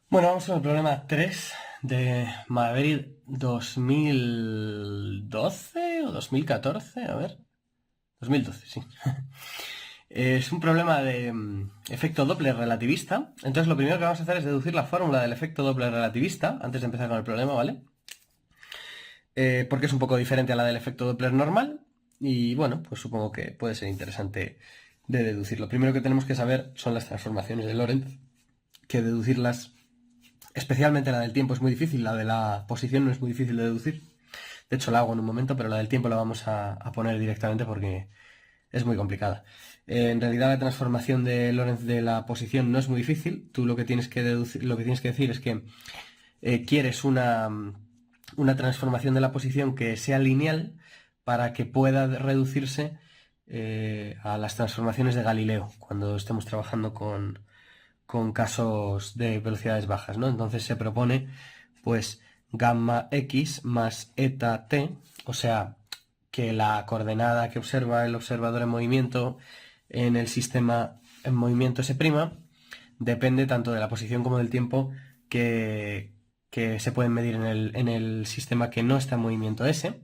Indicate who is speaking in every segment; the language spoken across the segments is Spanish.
Speaker 1: Bueno, vamos con el problema 3 de Madrid 2012 o 2014, a ver, 2012, sí. Es un problema de efecto Doppler relativista. Entonces lo primero que vamos a hacer es deducir la fórmula del efecto Doppler relativista antes de empezar con el problema, ¿vale? Porque es un poco diferente a la del efecto Doppler normal y bueno, pues supongo que puede ser interesante de deducir. Lo primero que tenemos que saber son las transformaciones de Lorentz, que deducirlas, especialmente la del tiempo, es muy difícil, la de la posición no es muy difícil de deducir. De hecho la hago en un momento, pero la del tiempo la vamos a poner directamente porque es muy complicada. En realidad la transformación de Lorentz de la posición no es muy difícil. Tú lo que tienes que deducir, lo que tienes que decir es que quieres una transformación de la posición que sea lineal para que pueda reducirse a las transformaciones de Galileo cuando estemos trabajando con casos de velocidades bajas, ¿no? Entonces se propone, pues, gamma x más eta t, o sea, que la coordenada que observa el observador en movimiento en el sistema en movimiento S', depende tanto de la posición como del tiempo que se pueden medir en el sistema que no está en movimiento S.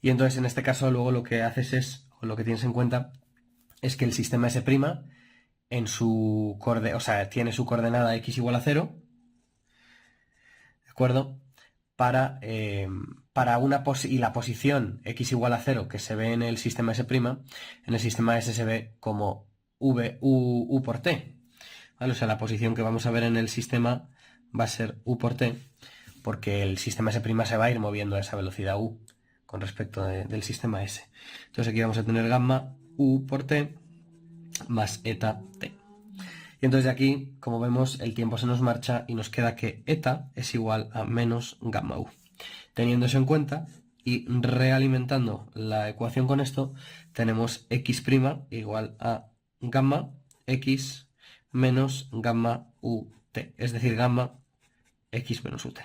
Speaker 1: Y entonces en este caso luego lo que haces es, o lo que tienes en cuenta, es que el sistema S' en su o sea, tiene su coordenada x igual a 0, ¿de acuerdo? Para y la posición x igual a 0 que se ve en el sistema S', en el sistema S se ve como u por t, ¿vale? O sea, la posición que vamos a ver en el sistema va a ser u por t, porque el sistema S' se va a ir moviendo a esa velocidad u con respecto del sistema S. Entonces aquí vamos a tener gamma u por t más eta t. Y entonces de aquí, como vemos, el tiempo se nos marcha y nos queda que eta es igual a menos gamma u. Teniendo eso en cuenta y realimentando la ecuación con esto, tenemos x' igual a gamma x menos gamma ut, es decir, gamma x menos ut.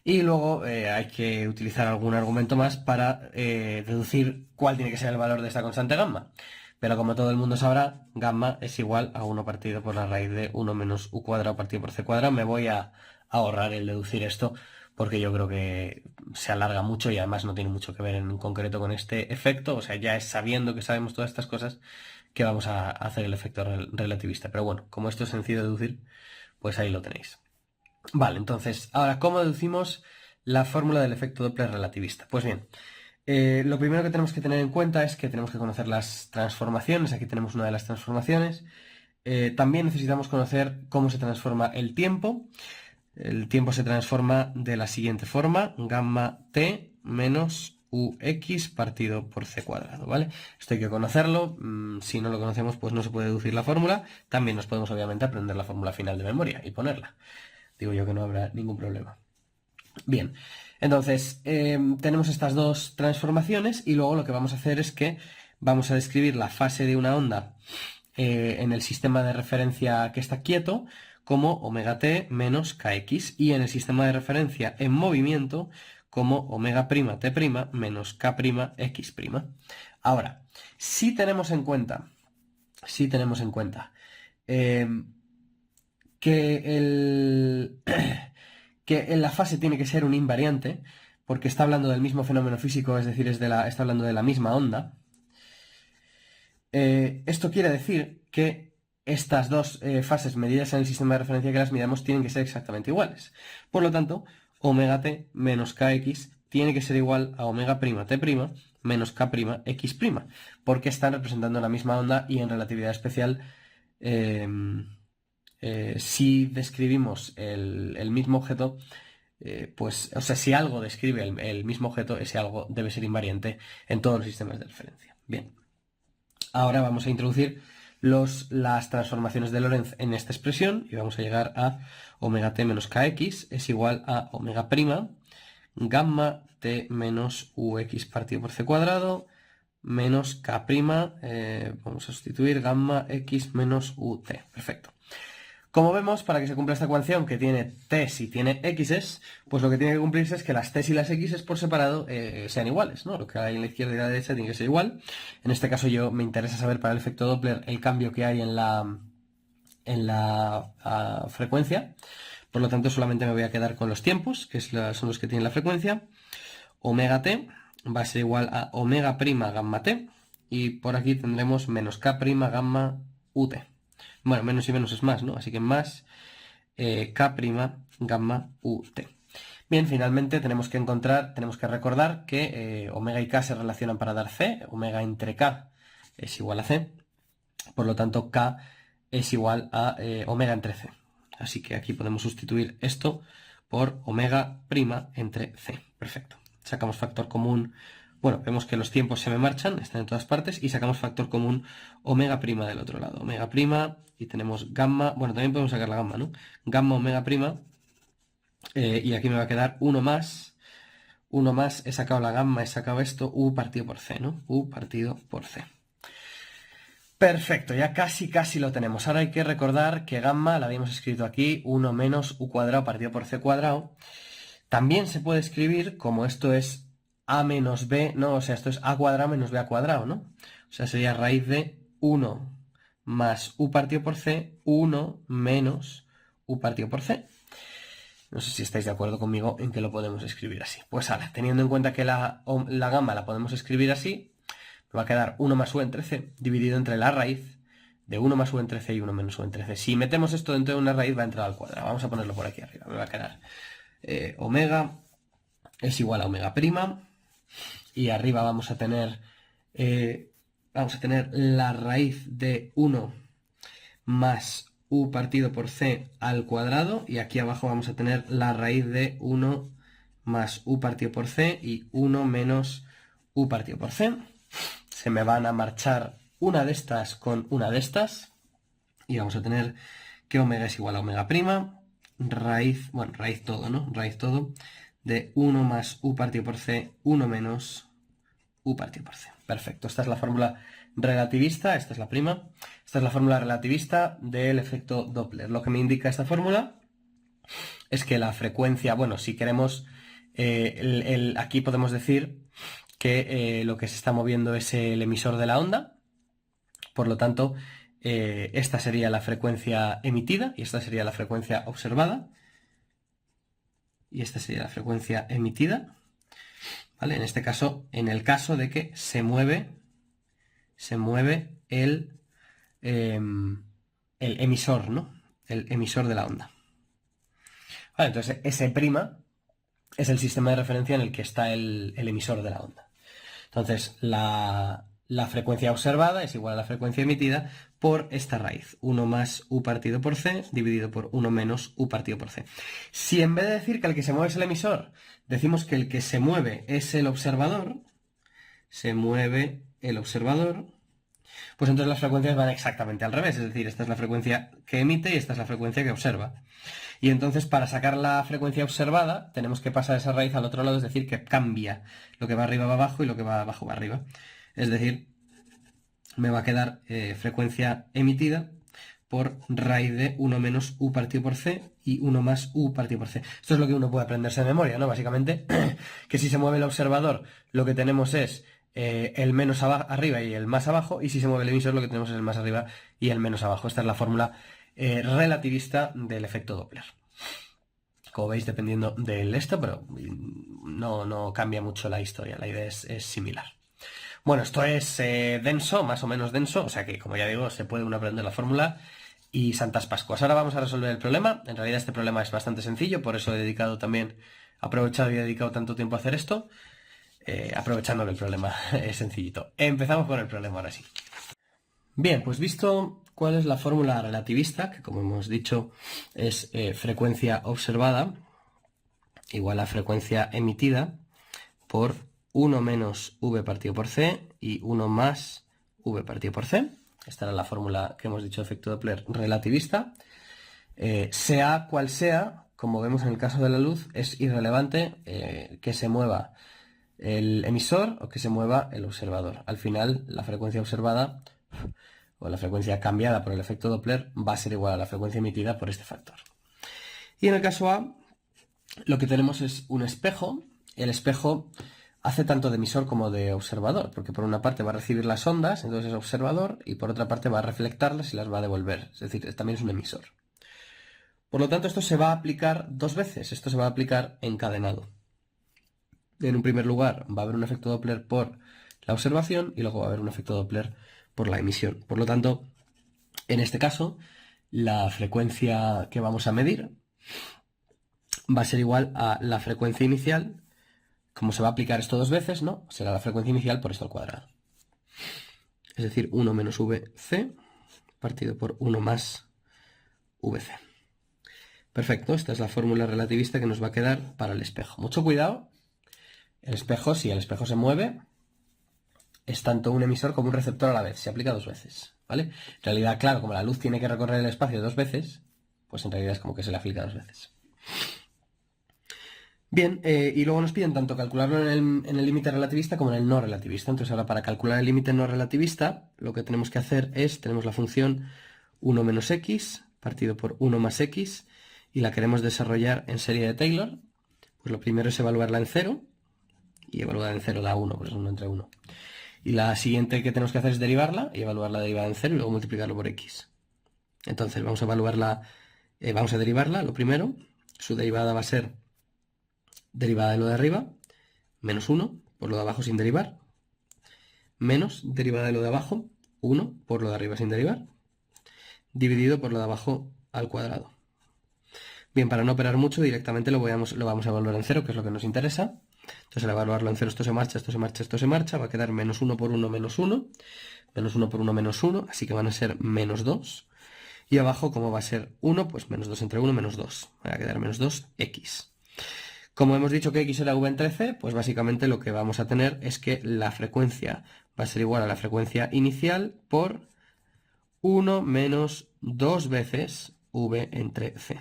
Speaker 1: Y luego hay que utilizar algún argumento más para deducir cuál tiene que ser el valor de esta constante gamma. Pero como todo el mundo sabrá, gamma es igual a 1 partido por la raíz de 1 menos u cuadrado partido por c cuadrado. Me voy a ahorrar el deducir esto porque yo creo que se alarga mucho y además no tiene mucho que ver en concreto con este efecto. O sea, ya es sabiendo que sabemos todas estas cosas que vamos a hacer el efecto relativista. Pero bueno, como esto es sencillo de deducir, pues ahí lo tenéis. Vale, entonces, ahora, ¿cómo deducimos la fórmula del efecto Doppler relativista? Pues bien, lo primero que tenemos que tener en cuenta es que tenemos que conocer las transformaciones. Aquí tenemos una de las transformaciones. También necesitamos conocer cómo se transforma el tiempo. El tiempo se transforma de la siguiente forma: gamma t menos ux partido por c cuadrado, ¿vale? Esto hay que conocerlo. Si no lo conocemos, pues no se puede deducir la fórmula. También nos podemos, obviamente, aprender la fórmula final de memoria y ponerla. Digo yo que no habrá ningún problema. Bien, entonces tenemos estas dos transformaciones y luego lo que vamos a hacer es que vamos a describir la fase de una onda en el sistema de referencia que está quieto como omega t menos kx y en el sistema de referencia en movimiento como omega prima t prima menos k prima x prima. Ahora, si tenemos en cuenta eh, que que en la fase tiene que ser un invariante, porque está hablando del mismo fenómeno físico, es decir, está hablando de la misma onda. Esto quiere decir que estas dos fases medidas en el sistema de referencia que las midamos tienen que ser exactamente iguales. Por lo tanto, omega t menos kx tiene que ser igual a omega prima t prima menos k prima x prima, porque están representando la misma onda y en relatividad especial si describimos el mismo objeto, pues, o sea, si algo describe el mismo objeto, ese algo debe ser invariante en todos los sistemas de referencia. Bien, ahora vamos a introducir las transformaciones de Lorentz en esta expresión y vamos a llegar a omega t menos kx es igual a omega prima gamma t menos ux partido por c cuadrado menos k prima, vamos a sustituir gamma x menos ut. Perfecto. Como vemos, para que se cumpla esta ecuación que tiene t's y tiene x's, pues lo que tiene que cumplirse es que las t's y las x's por separado sean iguales, ¿no? Lo que hay en la izquierda y la derecha tiene que ser igual. En este caso me interesa saber para el efecto Doppler el cambio que hay en en la frecuencia. Por lo tanto, solamente me voy a quedar con los tiempos, que son los que tienen la frecuencia. Omega t va a ser igual a omega prima gamma t. Y por aquí tendremos menos k prima gamma ut. Bueno, menos y menos es más, ¿no? Así que más k prima gamma ut. Bien, finalmente tenemos que recordar que omega y k se relacionan para dar c. Omega entre k es igual a c. Por lo tanto, k es igual a omega entre c. Así que aquí podemos sustituir esto por omega prima entre c. Perfecto. Sacamos factor común. Bueno, vemos que los tiempos se me marchan, están en todas partes, y sacamos factor común omega prima del otro lado. Omega prima, y tenemos gamma, bueno, también podemos sacar la gamma, ¿no? Gamma omega prima, y aquí me va a quedar 1 más, he sacado la gamma, he sacado esto, u partido por c, ¿no? U partido por c. Perfecto, ya casi lo tenemos. Ahora hay que recordar que gamma la habíamos escrito aquí, 1 menos u cuadrado partido por c cuadrado. También se puede escribir como esto es a menos b, no, o sea, esto es a cuadrado menos b a cuadrado, ¿no? O sea, sería raíz de 1 más u partido por c, 1 menos u partido por c. No sé si estáis de acuerdo conmigo en que lo podemos escribir así. Pues ahora, teniendo en cuenta que la gamma la podemos escribir así, me va a quedar 1 más u entre c dividido entre la raíz de 1 más u entre c y 1 menos u entre c. Si metemos esto dentro de una raíz va a entrar al cuadrado. Vamos a ponerlo por aquí arriba. Me va a quedar omega es igual a omega prima. Y arriba vamos a tener la raíz de 1 más u partido por c al cuadrado. Y aquí abajo vamos a tener la raíz de 1 más u partido por c y 1 menos u partido por c. Se me van a marchar una de estas con una de estas. Y vamos a tener que omega es igual a omega prima. Raíz todo, ¿no? Raíz todo de 1 más u partido por c, 1 menos u partido por c. Perfecto, esta es la fórmula relativista, esta es la prima. Esta es la fórmula relativista del efecto Doppler. Lo que me indica esta fórmula es que la frecuencia, bueno, si queremos, aquí podemos decir que lo que se está moviendo es el emisor de la onda. Por lo tanto, esta sería la frecuencia emitida y esta sería la frecuencia observada. Y esta sería la frecuencia emitida. ¿Vale? En este caso, en el caso de que se mueve el emisor, ¿no? El emisor de la onda. Vale, entonces, S' es el sistema de referencia en el que está el emisor de la onda. Entonces, la frecuencia observada es igual a la frecuencia emitida por esta raíz, 1 más u partido por c dividido por 1 menos u partido por c. Si en vez de decir que el que se mueve es el emisor, decimos que el que se mueve es el observador, pues entonces las frecuencias van exactamente al revés, es decir, esta es la frecuencia que emite y esta es la frecuencia que observa. Y entonces para sacar la frecuencia observada tenemos que pasar esa raíz al otro lado, es decir, que cambia. Lo que va arriba va abajo y lo que va abajo va arriba. Es decir, me va a quedar frecuencia emitida por raíz de 1 menos u partido por c y 1 más u partido por c. Esto es lo que uno puede aprenderse de memoria, ¿no? Básicamente, que si se mueve el observador, lo que tenemos es el menos arriba y el más abajo, y si se mueve el emisor, lo que tenemos es el más arriba y el menos abajo. Esta es la fórmula relativista del efecto Doppler. Como veis, dependiendo del esto, pero no cambia mucho la historia, la idea es similar. Bueno, esto es denso, más o menos denso, o sea que, como ya digo, se puede uno aprender la fórmula y Santas Pascuas. Ahora vamos a resolver el problema. En realidad este problema es bastante sencillo, por eso he aprovechado y he dedicado tanto tiempo a hacer esto, aprovechando que el problema es sencillito. Empezamos con el problema ahora sí. Bien, pues visto cuál es la fórmula relativista, que como hemos dicho es frecuencia observada igual a frecuencia emitida por 1 menos v partido por c y 1 más v partido por c. Esta era la fórmula que hemos dicho de efecto Doppler relativista. Sea cual sea, como vemos en el caso de la luz, es irrelevante que se mueva el emisor o que se mueva el observador. Al final, la frecuencia observada o la frecuencia cambiada por el efecto Doppler va a ser igual a la frecuencia emitida por este factor. Y en el caso A, lo que tenemos es un espejo. El espejo hace tanto de emisor como de observador, porque por una parte va a recibir las ondas, entonces es observador, y por otra parte va a reflectarlas y las va a devolver, es decir, también es un emisor. Por lo tanto, esto se va a aplicar dos veces, esto se va a aplicar encadenado. En un primer lugar va a haber un efecto Doppler por la observación y luego va a haber un efecto Doppler por la emisión. Por lo tanto, en este caso, la frecuencia que vamos a medir va a ser igual a la frecuencia inicial. Como se va a aplicar esto dos veces, ¿no? Será la frecuencia inicial por esto al cuadrado. Es decir, 1 menos Vc partido por 1 más Vc. Perfecto, esta es la fórmula relativista que nos va a quedar para el espejo. Mucho cuidado. El espejo, si el espejo se mueve, es tanto un emisor como un receptor a la vez. Se aplica dos veces, ¿vale? En realidad, claro, como la luz tiene que recorrer el espacio dos veces, pues en realidad es como que se le aplica dos veces. Bien, y luego nos piden tanto calcularlo en el límite relativista como en el no relativista. Entonces ahora para calcular el límite no relativista, lo que tenemos que hacer es, tenemos la función 1 menos x partido por 1 más x y la queremos desarrollar en serie de Taylor. Pues lo primero es evaluarla en 0 y evaluar en 0 da 1, pues es 1 entre 1. Y la siguiente que tenemos que hacer es derivarla y evaluar la derivada en 0 y luego multiplicarlo por x. Entonces vamos a evaluarla, vamos a derivarla, lo primero, su derivada va a ser derivada de lo de arriba, menos 1 por lo de abajo sin derivar, menos derivada de lo de abajo, 1 por lo de arriba sin derivar, dividido por lo de abajo al cuadrado. Bien, para no operar mucho, directamente lo vamos a evaluar en 0, que es lo que nos interesa. Entonces al evaluarlo en 0 esto se marcha, esto se marcha, esto se marcha, va a quedar menos 1 por 1 menos 1, menos 1 por 1 menos 1, así que van a ser menos 2. Y abajo, como va a ser 1, pues menos 2 entre 1, menos 2. Va a quedar menos 2x. Como hemos dicho que x era v entre c, pues básicamente lo que vamos a tener es que la frecuencia va a ser igual a la frecuencia inicial por 1 menos 2 veces v entre c.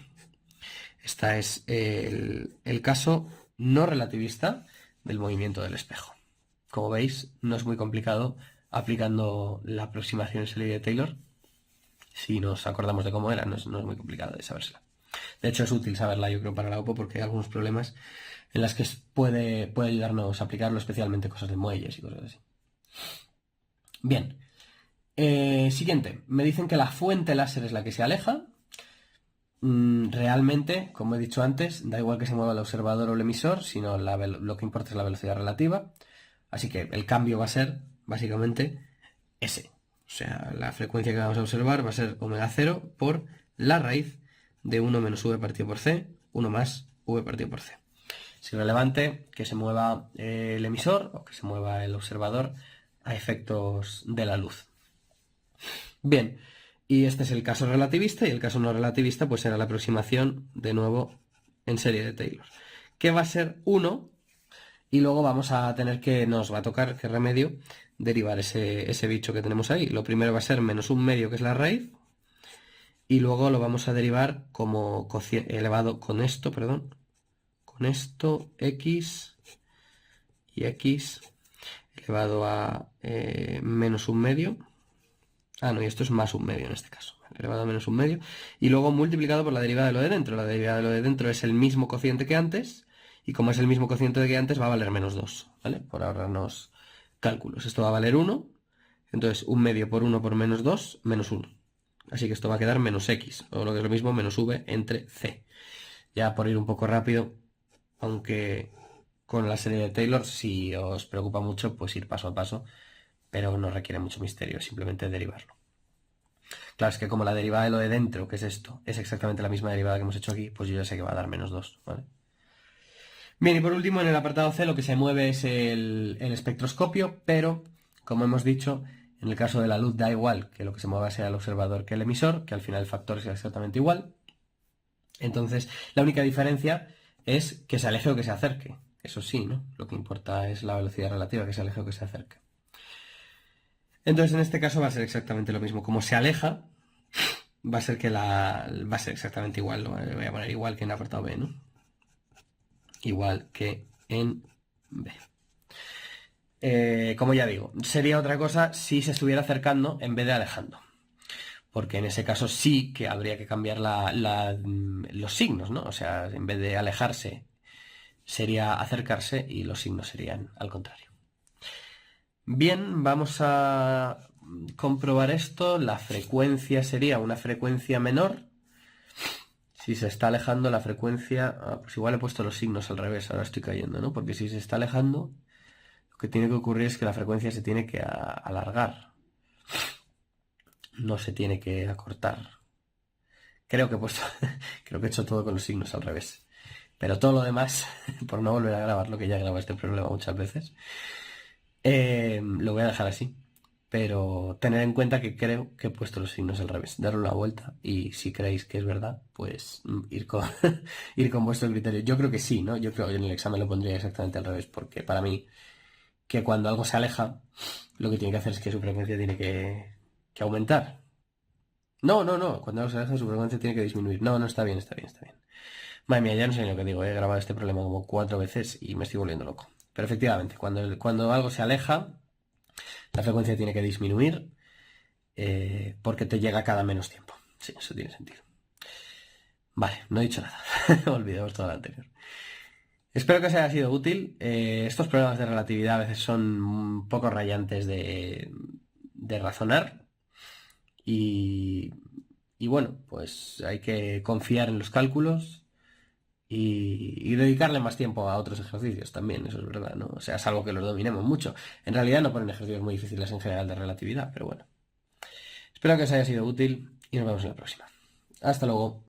Speaker 1: Este es el caso no relativista del movimiento del espejo. Como veis, no es muy complicado aplicando la aproximación en serie de Taylor. Si nos acordamos de cómo era, no es muy complicado de sabérsela. De hecho, es útil saberla, yo creo, para la OPO porque hay algunos problemas en las que puede ayudarnos a aplicarlo, especialmente cosas de muelles y cosas así. Bien. Siguiente. Me dicen que la fuente láser es la que se aleja. Realmente, como he dicho antes, da igual que se mueva el observador o el emisor, sino lo que importa es la velocidad relativa. Así que el cambio va a ser, básicamente, S. O sea, la frecuencia que vamos a observar va a ser omega 0 por la raíz de 1 menos v partido por c, 1 más v partido por c. Es irrelevante que se mueva el emisor o que se mueva el observador a efectos de la luz. Bien, y este es el caso relativista, y el caso no relativista pues será la aproximación de nuevo en serie de Taylor, que va a ser 1, y luego vamos a tener que, nos va a tocar, qué remedio, derivar ese bicho que tenemos ahí. Lo primero va a ser menos 1/2, que es la raíz, y luego lo vamos a derivar como elevado con esto, perdón, con esto, x y x elevado a menos 1/2. Ah, no, y esto es más 1/2 en este caso, elevado a menos 1/2, y luego multiplicado por la derivada de lo de dentro. La derivada de lo de dentro es el mismo cociente que antes, y como es el mismo cociente que antes, va a valer menos 2, ¿vale? Por ahorrarnos cálculos. Esto va a valer 1, entonces 1/2 por 1 por menos 2, menos 1. Así que esto va a quedar menos x, o lo que es lo mismo, menos v entre c. Ya por ir un poco rápido, aunque con la serie de Taylor, si os preocupa mucho, pues ir paso a paso, pero no requiere mucho misterio, simplemente derivarlo. Claro, es que como la derivada de lo de dentro, que es esto, es exactamente la misma derivada que hemos hecho aquí, pues yo ya sé que va a dar menos 2, ¿vale? Bien, y por último, en el apartado C lo que se mueve es el espectroscopio, pero, como hemos dicho, en el caso de la luz da igual que lo que se mueva sea el observador que el emisor, que al final el factor es exactamente igual. Entonces, la única diferencia es que se aleje o que se acerque. Eso sí, ¿no? Lo que importa es la velocidad relativa, que se aleje o que se acerque. Entonces, en este caso va a ser exactamente lo mismo. Como se aleja, va a ser exactamente igual, ¿no? Voy a poner igual que en apartado B, ¿no? Igual que en B. Como ya digo, sería otra cosa si se estuviera acercando en vez de alejando. Porque en ese caso sí que habría que cambiar los signos, ¿no? O sea, en vez de alejarse sería acercarse y los signos serían al contrario. Bien, vamos a comprobar esto. La frecuencia sería una frecuencia menor. Si se está alejando la frecuencia... pues igual he puesto los signos al revés, ahora estoy cayendo, ¿no? Porque si se está alejando, lo que tiene que ocurrir es que la frecuencia se tiene que alargar. No se tiene que acortar. Creo que he puesto... creo que he hecho todo con los signos al revés. Pero todo lo demás, por no volver a grabar lo que ya grabado este problema muchas veces, lo voy a dejar así. Pero tened en cuenta que creo que he puesto los signos al revés. Darle una vuelta y si creéis que es verdad, pues ir con, ir con vuestro criterio. Yo creo que sí, ¿no? Yo creo que en el examen lo pondría exactamente al revés, porque para mí, que cuando algo se aleja, lo que tiene que hacer es que su frecuencia tiene que aumentar. No, no, no. Cuando algo se aleja, su frecuencia tiene que disminuir. No, no, está bien, está bien, está bien. Madre mía, ya no sé ni lo que digo. He grabado este problema como 4 veces y me estoy volviendo loco. Pero efectivamente, cuando algo se aleja, la frecuencia tiene que disminuir porque te llega cada menos tiempo. Sí, eso tiene sentido. Vale, no he dicho nada. Olvidemos todo lo anterior. Espero que os haya sido útil. Estos problemas de relatividad a veces son un poco rayantes de razonar. Y bueno, pues hay que confiar en los cálculos y dedicarle más tiempo a otros ejercicios también, eso es verdad, ¿no? O sea, es algo que los dominemos mucho. En realidad no ponen ejercicios muy difíciles en general de relatividad, pero bueno. Espero que os haya sido útil y nos vemos en la próxima. Hasta luego.